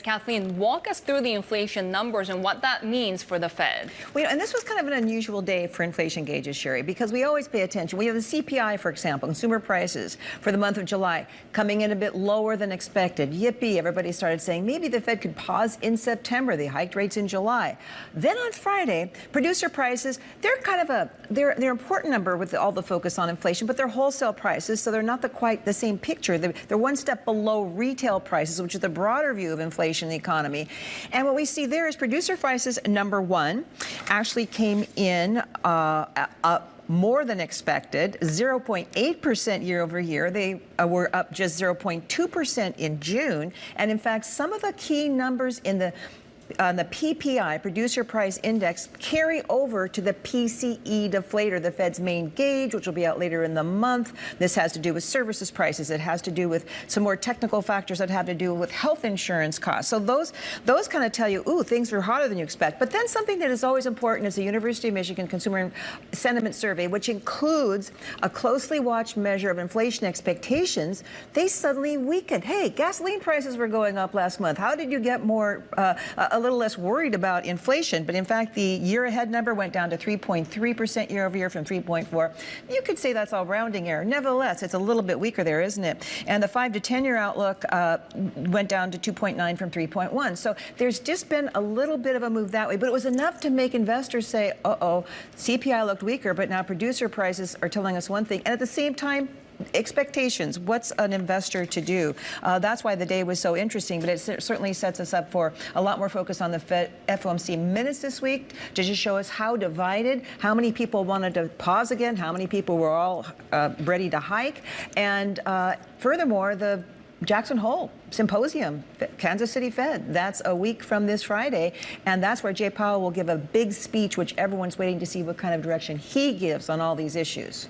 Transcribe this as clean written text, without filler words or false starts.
Kathleen, walk us through the inflation numbers and what that means for the Fed. Well, and this was kind of an unusual day for inflation gauges, Sherry, because we always pay attention. We have the CPI, for example, consumer prices for the month of July, coming in a bit lower than expected. Yippee, everybody started saying maybe the Fed could pause in September. They hiked rates in July. Then on Friday, producer prices, they're kind of they're an important number with all the focus on inflation, but they're wholesale prices, so they're not quite the same picture. They're one step below retail prices, which is the broader view of inflation in the economy. And what we see there is producer prices, number one, actually came in up more than expected, 0.8% year over year. They were up just 0.2% in June. And in fact, some of the key numbers in the PPI, Producer Price Index, carry over to the PCE deflator, the Fed's main gauge, which will be out later in the month. This has to do with services prices. It has to do with some more technical factors that have to do with health insurance costs. So those kind of tell you, ooh, things are hotter than you expect. But then something that is always important is the University of Michigan Consumer Sentiment Survey, which includes a closely watched measure of inflation expectations. They suddenly weakened. Hey, gasoline prices were going up last month. How did you get more a little less worried about inflation? But in fact, the year ahead number went down to 3.3% year over year from 3.4. You could say that's all rounding error. Nevertheless, it's a little bit weaker there, isn't it? And the 5 to 10 year outlook went down to 2.9 from 3.1. So there's just been a little bit of a move that way, but it was enough to make investors say, uh-oh, CPI looked weaker, but now producer prices are telling us one thing. And at the same time, expectations, what's an investor to do? That's why the day was so interesting, but it certainly sets us up for a lot more focus on the Fed FOMC minutes this week to just show us how divided, how many people wanted to pause again, how many people were all ready to hike, and furthermore, the Jackson Hole Symposium, Kansas City Fed. That's a week from this Friday, and that's where Jay Powell will give a big speech, which everyone's waiting to see what kind of direction he gives on all these issues.